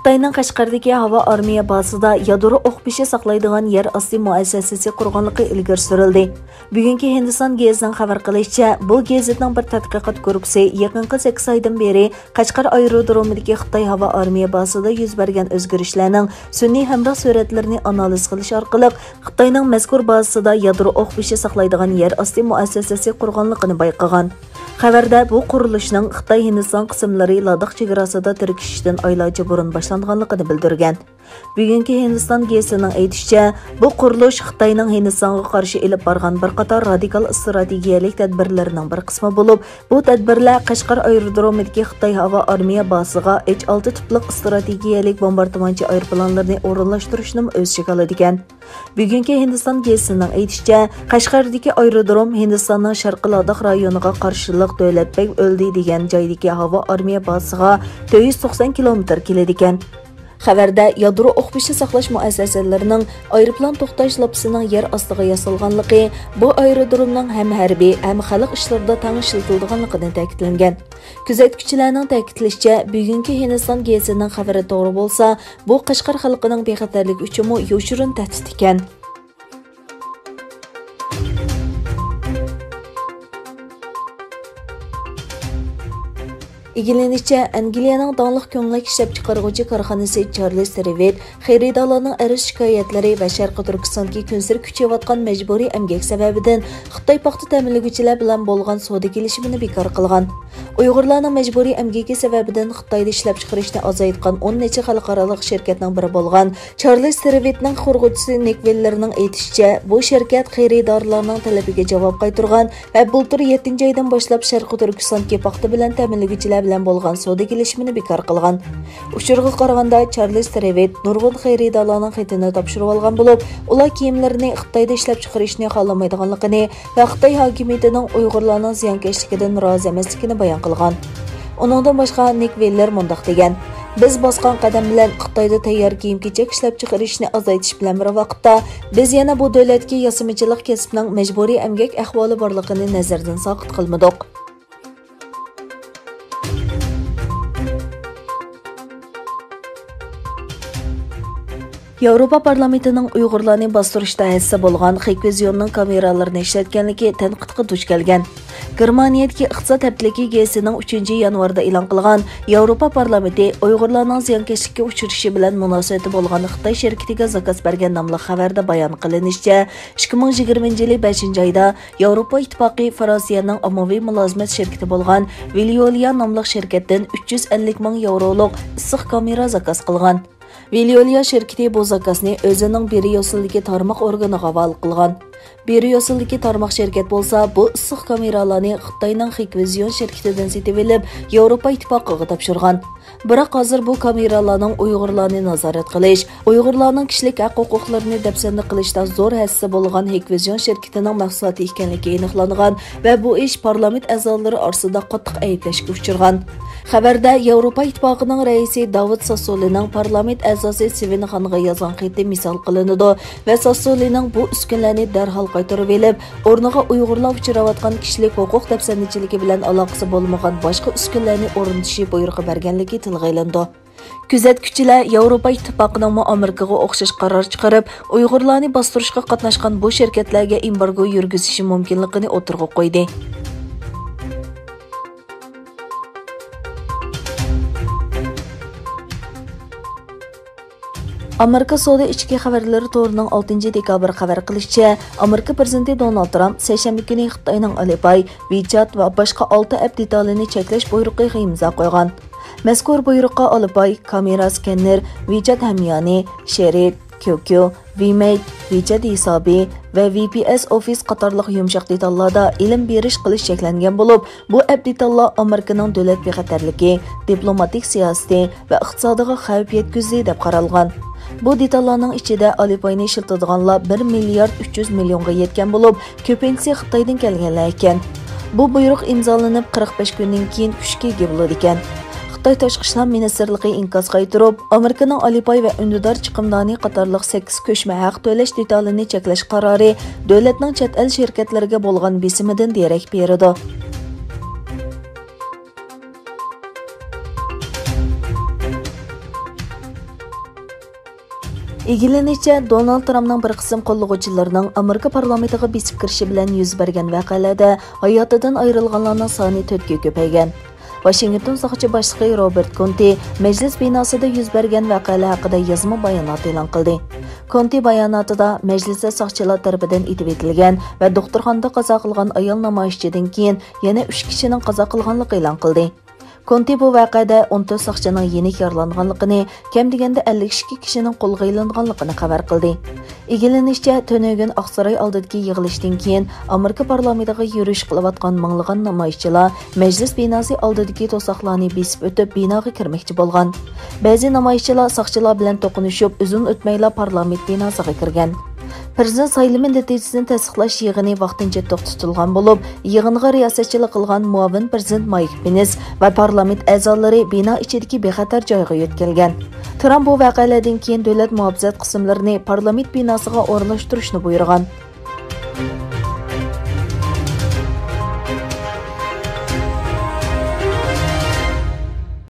Xitayning Qashqardagi ھاۋائارمىيەبازىسىدا يادروئوقبېشى ساقلايدىغان يەرئاستى مۇئەسسەسەسى قۇرغانلىقى ilgari surildi. Bugungi Hindiston gazetining xabar qilishicha, bu gazetning bir tadqiqot guruhi yaqinqi 8 oydan beri Qashqar aerodromidagi Xitoy ھاۋائارمىيەبازىسida yuz bergan o'zgarishlarning sun'iy hamroh suratlarini analiz qilish orqali Xitoyning mazkur bazasida yadro'oqbېشى saqlaydigan yer'asti muassasasi qurganligini bayqagan. Xabarda bu qurilishning Xitoy-Hindiston qismlari Ladakh chegarasida tirkishishdan oylarcha burun boshlanganligini bildirgan. Bugungi Hindiston gazetining aytishicha, bu qurilish Xitoyning Hindistonga qarshi elib borgan bir qator radikal strategiyalik tadbirlarining bir qismi bo'lib, bu tadbirlar Qashqar aerodromidagi Xitoy ھاۋائارمىيەبازىسىغا H-6 tipliq strategiyalik bombardimonchi aeroplanlarni o'rinlashtirishni o'z ichiga oladigan. Bugungi Hindiston gazetining aytishicha, Qashqardagi aerodrom Hindistonning Sharqiy Ladakh rayoniga qarshilik davlatbek o'ldi degan joydagi ھاۋائارمىيەبازىسىغا 490 kilometr keladigan. Xabarda yadro'oqbېشى saqlash muassasalarining aeroplan to'xtash lapisining yer ostiga yasalganligi, bu aerodromning ham harbiy, ham xalq ishlarida teng ishlatilganligini ta'kidlangan. Kuzatuvchilarning ta'kidlashicha, bugungi Hindiston gazetining xabari to'g'ri bo'lsa, bu Qashqar xalqining bexatarligi uchun yoshirin tahdid ekan. İgileniçe, Angliyaning dağlıq ko'nglik ishlab chiqaruvchi korxonasi Charles Trevit xaridorlarning arz shikoyatlari va Sharqiy Turkistondagi kunsir kuchayotgan majburiy emgak sababidan Xitoy paxta ta'minlovchilar bilan bo'lgan savdo kelishimini bekor qilgan. Uyg'urlarning majburiy emgaki sababidan Xitoyda ishlab chiqarishni azaytgan 10 necha xalqaro shirkatning biri bo'lgan Charles Trevitning qurg'uvchisi Nick Wellerning aytishicha, bu shirkat xaridorlarning talabiga javob qaytargan va bultur 7-oydan boshlab Sharqiy Turkistondagi paxta bilan ta'minlovchilar bilan bo'lgan savdo kelishimini bekor qilgan. Uchurga qaraganda Charles Trevit nurg'un xaridorlarning xatini topshirib olgan bo'lib, ular kiyimlarini Xitoyda ishlab chiqarishni xohlamaydiganligini va Xitoy hokimiyatining Uyg'urlarning ziyonkashligidan rozi emasligini bayon qilgan. Uningdan boshqa Nick Weller mundaq degan: "Biz bosgan qadam bilan Xitoyda tayyor kiyim-kechak ishlab chiqarishni azaytish bilan bir vaqtda biz yana bu davlatga yasamachilik kasbining majburiy emgak ahvoli borligini nazardan soqit qilmadik." Yevropa parlamentining Uyg'urlarni bostirishda hissa bo'lgan xikvizyonning kameralarini ishlatganligi tanqidga duch kelgan. Germaniyadagi iqtisod haftaligi gazetining 3-yanvarda e'lon qilgan Yevropa parlamenti Uyg'urlarning ziyonkashlikka uchrashi bilan munosabati bo'lgan Xitoy shirkatiga zakaz bergan nomli xabarda bayon qilinishicha, 2020-yil 5-oyda Yevropa ittifoqi Fransiyaning ommaviy mulozimat shirkati bo'lgan Veolia nomli shirkatdan 350 ming yevroliq issiq kamera zakaz qilgan. Veolia shirkati bu zakazni o'zining Beriyosildagi tarmoq organiga havola qilgan. Beriyosildagi tarmoq shirkat bo'lsa, bu issiq kameralarni Xitoyning xikvizion shirkatidan sotib olib, Yevropa ittifoqiga topshirgan. Biroq hozir bu kameralarning Uyg'urlarni nazorat qilish, Uyg'urlarning kishilik huquqlarini dafsanda qilishda zo'r hissa bo'lgan xikvizion shirkatining mahsuloti ekanligi aniqlangan va bu ish parlament a'zolari orasida qattiq ayblashga uchragan. Xabarda Yevropa ittifoqining raisi David Sassolining parlament a'zosi Sven Xonga yozgan xati misol qilinadi va Sassolining bu uskunlarni darhol qaytarib olib, o'rniga Uyg'urlar uchrayotgan kishilik huquq dafsandichiligi bilan aloqasi bo'lmagan boshqa uskunlarni o'rnatishi buyrug'i berganligi tilga ilindi. Kuzatuvchilar Yevropa ittifoqining Amerikaga o'xshash qaror chiqarib, Uyg'urlarni bostirishga qatnashgan bu shirkatlarga embargo yurgizishi mumkinligini o'tirg'a qo'ydi. Amerika Savdo ichki xabarlari to'rining 6-dekabr xabar qilishicha, Amerika prezidenti Donald Trump seshanba kuni Xitoyning Alipay, WeChat va boshqa 6 app detalini cheklash buyrug'iga imzo qo'ygan. Mazkur buyruqqa Alipay, kamera skanner, WeChat hamyoni, Sherit, QQ, VMate, WeChat hisobi va VPS Office qatorliq yumshoq detallarda ilm berish qilish cheklangan bo'lib, bu app detallar Amerikaning davlat bexatarligi, diplomatik siyosati va iqtisodiga xavf yetkazdi deb qaralgan. Bu detallarning ichida Alipayni ishlatadiganlar 1 milliard 300 millionga yetgan bo'lib, ko'pincha Xitoydan kelganlar ekan. Bu buyruq imzolanib 45 kundan keyin kuchga ega bo'ladi ekan. Xitoy Tashqi ishlar ministrligi inkos qaytirib, Amerikaning Alipay va undidor chiqimdoni qatorliq 8 ko'chma haq to'lash detalini cheklash qarori davlatning chet el shirkatlariga bo'lgan besimidan derak beradi. Egilenishicha, Donald Trumpning bir qism qo'llovchilarining Amerika parlamentiga besib kirishi bilan yuz bergan voqealarda hayotidan ayrilganlarning soni 4 ga ko'paygan. Washington soqchi boshlig'i Robert Conte majlis binosida yuz bergan voqealar haqida yozma bayonot e'lon qildi. Conte bayonotida majlisda soqchilar tarafidan etib etilgan va doktorxonada qazo qilgan ayol namoyishchidan keyin yana 3 kishining qazo qilganligi e'lon qildi. Conte bu voqeada 14 soqchining yenik yaralanganligini, kam deganda 52 kishining qo'lga ilinganligini xabar qildi. Egilenishicha, Tönögün Oqsaroy oldidagi yig'ilishdan keyin Amerika parlamentiga yurish qilayotgan minglagan namoyishchilar majlis binosi oldidagi to'siqlarni besib o'tib binoga kirmoqchi bo'lgan. Ba'zi namoyishchilar soqchilar bilan to'qnashib, uzun o'tmayla parlament binosiga kirgan. Prezident saylimi natijasini tasdiqlash yig'ini vaqtincha to'xtatilgan bo'lib, yig'inga riyosatchilik qilgan muavin prezident Mike Pence va parlament a'zolari bino ichidagi bexatar joyga yetkazgan. Trump bu voqealardan keyin davlat muhofizat qismlarini parlament binosiga o'rnashtirishni buyurgan.